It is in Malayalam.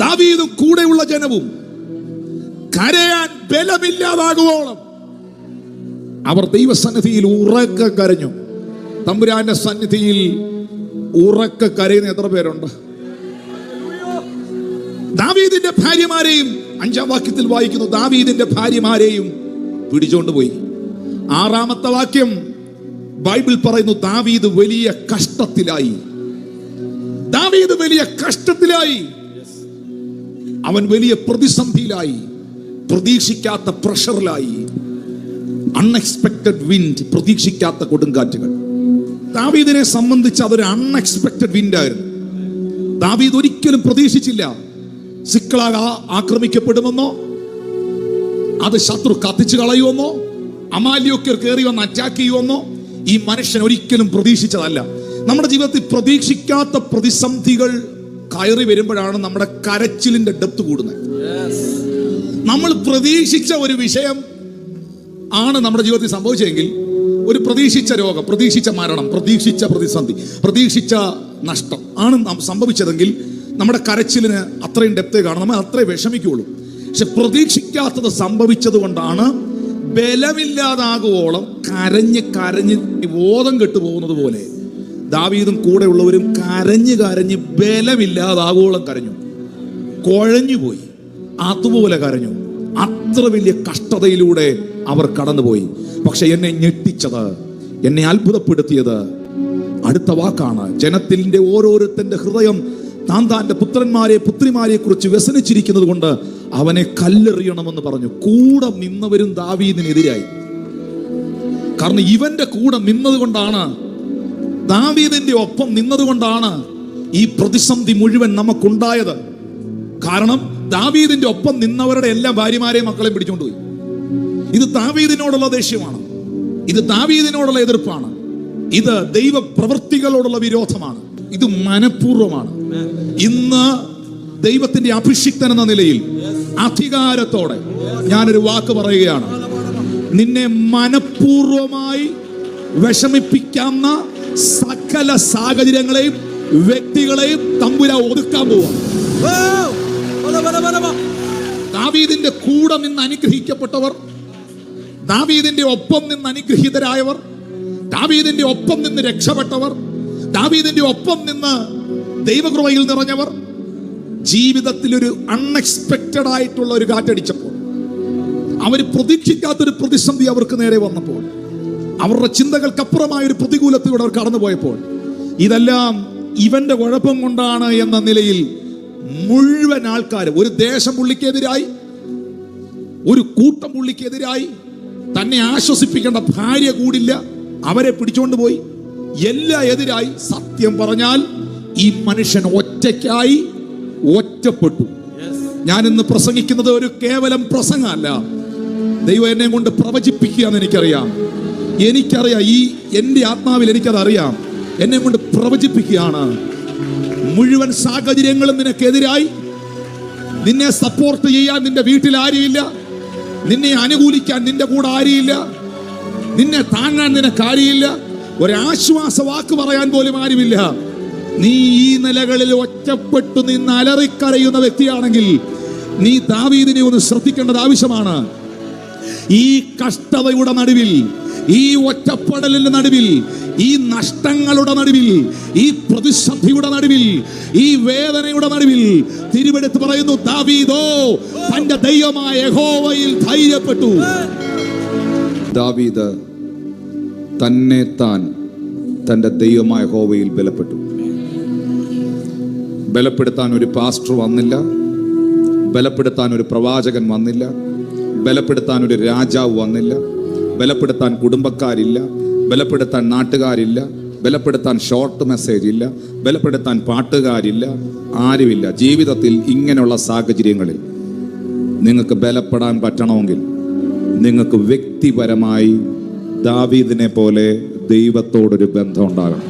ദാവീദും കൂടെയുള്ള ജനവും കരയാൻ ബലമില്ലാതാകുവോളം അവർ ദൈവസന്നിധിയിൽ ഉറക്കെ കരഞ്ഞു. തമ്പുരാന്റെ സന്നിധിയിൽ ഉറക്കെ കരയുന്ന എത്ര പേരുണ്ട്? ദാവീദിന്റെ ഭാര്യമാരെയും 5-ാം വാക്യത്തിൽ വായിക്കുന്നു, ദാവീദിന്റെ ഭാര്യമാരെയും പിടിച്ചോണ്ട് പോയി. 6-ാമത്തെ വാക്യം ബൈബിൾ പറയുന്നു, ദാവീദ് വലിയ കഷ്ടത്തിലായി. ദാവീദ് വലിയ കഷ്ടത്തിലായി, അവൻ വലിയ പ്രതിസന്ധിയിലായി, പ്രതീക്ഷിക്കാത്ത പ്രഷറിലായി. അൺഎക്സ്പെക്ടഡ് വിൻഡ്, പ്രതീക്ഷിക്കാത്ത കൊടുങ്കാറ്റുകൾ. ദാവീദിനെ സംബന്ധിച്ച് അതൊരു അൺഎക്സ്പെക്ടഡ് വിൻഡ് ആയിരുന്നു. ദാവീദ് ഒരിക്കലും പ്രതീക്ഷിച്ചില്ല സിക്ലാഗ് ആക്രമിക്കപ്പെടുമെന്നോ, അത് ശത്രു കത്തിച്ചു കളയുമെന്നോ, അമാല്യക്കാർ കയറി വന്ന് അറ്റാക്ക് ചെയ്യുമെന്നോ ഈ മനുഷ്യൻ ഒരിക്കലും പ്രതീക്ഷിച്ചതല്ല. നമ്മുടെ ജീവിതത്തിൽ പ്രതീക്ഷിക്കാത്ത പ്രതിസന്ധികൾ കയറി വരുമ്പോഴാണ് നമ്മുടെ കരച്ചിലിന്റെ ഡെപ്ത് കൂടുന്നത്. നമ്മൾ പ്രതീക്ഷിച്ച ഒരു വിഷയം ആണ് നമ്മുടെ ജീവിതത്തിൽ സംഭവിച്ചെങ്കിൽ, ഒരു പ്രതീക്ഷിച്ച രോഗം, പ്രതീക്ഷിച്ച മരണം, പ്രതീക്ഷിച്ച പ്രതിസന്ധി, പ്രതീക്ഷിച്ച നഷ്ടം ആണ് സംഭവിച്ചതെങ്കിൽ നമ്മുടെ കരച്ചിലിന് അത്രയും ഡെപ്തേ കാണും, നമ്മൾ അത്രയും വിഷമിക്കുകയുള്ളൂ. പക്ഷെ പ്രതീക്ഷിക്കാത്തത് സംഭവിച്ചത് കൊണ്ടാണ് ബലമില്ലാതാകുവോളം കരഞ്ഞ് കരഞ്ഞ് ബോധം കെട്ടുപോകുന്നത് പോലെ ദാവീദും കൂടെ ഉള്ളവരും കരഞ്ഞ് കരഞ്ഞ് ബലമില്ലാതാകുവോളം കരഞ്ഞു, കുഴഞ്ഞുപോയി, അതുപോലെ കരഞ്ഞു. അത്ര വലിയ കഷ്ടതയിലൂടെ അവർ കടന്നുപോയി. പക്ഷെ എന്നെ ഞെട്ടിച്ചത്, എന്നെ അത്ഭുതപ്പെടുത്തിയത് അടുത്ത വാക്കാണ്. ജനത്തിന്റെ ഓരോരുത്തന്റെ ഹൃദയം താന്താന്റെ പുത്രന്മാരെ പുത്രിമാരെ കുറിച്ച് വ്യസനിച്ചിരിക്കുന്നത് കൊണ്ട് അവനെ കല്ലെറിയണമെന്ന് പറഞ്ഞു. കൂടെ നിന്നവരും ദാവീദിനെതിരായി. കാരണം ഇവന്റെ കൂടെ നിന്നത് കൊണ്ടാണ്, ദാവീദിന്റെ ഒപ്പം നിന്നത് കൊണ്ടാണ് ഈ പ്രതിസന്ധി മുഴുവൻ നമുക്കുണ്ടായത്. കാരണം ദാവീദിന്റെ ഒപ്പം നിന്നവരുടെ എല്ലാ ഭാര്യമാരെയും മക്കളെയും പിടിച്ചുകൊണ്ടുപോയി. ഇത് ദാവീദിനോടുള്ള ദേഷ്യമാണ്, ഇത് ദാവീദിനോടുള്ള എതിർപ്പാണ്, ഇത് ദൈവ പ്രവൃത്തികളോടുള്ള വിരോധമാണ്, ഇത് മനഃപൂർവ്വമാണ്. ഇന്ന് ദൈവത്തിന്റെ അഭിഷിക്തൻ എന്ന നിലയിൽ അധികാരത്തോടെ ഞാനൊരു വാക്ക് പറയുകയാണ്. നിന്നെ മനഃപൂർവ്വമായി വിഷമിപ്പിക്കാവുന്ന സകല സാഹചര്യങ്ങളെയും വ്യക്തികളെയും തമ്പുരാൻ ഒതുക്കാൻ പോവാ. ദാവീദിന്റെ കൂടെ നിന്ന് അനുഗ്രഹിക്കപ്പെട്ടവർ, ദാവീദിന്റെ ഒപ്പം നിന്ന് അനുഗ്രഹീതരായവർ, ദാവീദിന്റെ ഒപ്പം നിന്ന് രക്ഷപ്പെട്ടവർ, ദാവീദിന്റെ ഒപ്പം നിന്ന് ദൈവകൃപയിൽ നിറഞ്ഞവർ, ജീവിതത്തിൽ ഒരു അൺഎക്സ്പെക്റ്റഡ് ആയിട്ടുള്ള ഒരു കാറ്റടിച്ചപ്പോൾ, അവർ പ്രതീക്ഷിക്കാത്തൊരു പ്രതിസന്ധി അവർക്ക് നേരെ വന്നപ്പോൾ, അവരുടെ ചിന്തകൾക്കപ്പുറമായ ഒരു പ്രതികൂലത്തിലൂടെ അവർ കടന്നുപോയപ്പോൾ, ഇതെല്ലാം ഇവന്റെ കുഴപ്പം കൊണ്ടാണ് എന്ന നിലയിൽ മുഴുവൻ ആൾക്കാരും, ഒരു ദേശം പുള്ളിക്കെതിരായി, ഒരു കൂട്ടം പുള്ളിക്കെതിരായി, തന്നെ ആശ്വസിപ്പിക്കേണ്ട ഭാര്യ കൂടില്ല, അവരെ പിടിച്ചോണ്ട് പോയി, എല്ലാം എതിരായി. സത്യം പറഞ്ഞാൽ ഈ മനുഷ്യൻ ഒറ്റയ്ക്കായി, ഒറ്റപ്പെട്ടു. ഞാൻ ഇന്ന് പ്രസംഗിക്കുന്നത് ഒരു കേവലം പ്രസംഗമല്ല, ദൈവം എന്നെ കൊണ്ട് പ്രവചിപ്പിക്കുകയെന്ന് എനിക്കറിയാം. ഈ എൻ്റെ ആത്മാവിൽ എനിക്കതറിയാം, എന്നെ കൊണ്ട് പ്രവചിപ്പിക്കുകയാണ്. മുഴുവൻ സാഹചര്യങ്ങളും നിനക്കെതിരായി, നിന്നെ സപ്പോർട്ട് ചെയ്യാൻ നിന്റെ വീട്ടിൽ ആരുമില്ല, നിന്നെ അനുകൂലിക്കാൻ നിന്റെ കൂടെ ആരുമില്ല, നിന്നെ താങ്ങാൻ നിനക്ക് ആരുമില്ല, ഒരാശ്വാസ വാക്ക് പറയാൻ പോലും ആരുമില്ല. നീ ഈ നിലകളിൽ ഒറ്റപ്പെട്ടു നിന്ന് അലറിക്കരയുന്ന വ്യക്തിയാണെങ്കിൽ നീ ദാവീദിനെ ഒന്ന് ശ്രദ്ധിക്കേണ്ടത് ആവശ്യമാണ്. ഈ കഷ്ടതയുടെ നടുവിൽ, ഈ ഒറ്റപ്പെടലിന്റെ നടുവിൽ, ഈ നഷ്ടങ്ങളുടെ നടുവിൽ, ഈ പ്രതിസന്ധിയുടെ നടുവിൽ, ഈ വേദനയുടെ നടുവിൽ തിരുവെടുത്ത് പറയുന്നു, ദാവീദോ തന്റെ ദൈവമായ യഹോവയിൽ ധൈര്യപ്പെട്ടു. ദാവീദ് തന്നെ താൻ തന്റെ ദൈവമായ യഹോവയിൽ ബലപ്പെട്ടു. ബലപ്പെടുത്താൻ ഒരു പാസ്റ്റർ വന്നില്ല, ബലപ്പെടുത്താൻ ഒരു പ്രവാചകൻ വന്നില്ല, ബലപ്പെടുത്താൻ ഒരു രാജാവ് വന്നില്ല, ബലപ്പെടുത്താൻ കുടുംബക്കാരില്ല, ബലപ്പെടുത്താൻ നാട്ടുകാരില്ല, ബലപ്പെടുത്താൻ ഷോർട്ട് മെസ്സേജ് ഇല്ല, ബലപ്പെടുത്താൻ പാട്ടുകാരില്ല, ആരുമില്ല. ജീവിതത്തിൽ ഇങ്ങനെയുള്ള സാഹചര്യങ്ങളിൽ നിങ്ങൾക്ക് ബലപ്പെടാൻ പറ്റണമെങ്കിൽ നിങ്ങൾക്ക് വ്യക്തിപരമായി ദാവീദിനെ പോലെ ദൈവത്തോടൊരു ബന്ധം ഉണ്ടാകണം.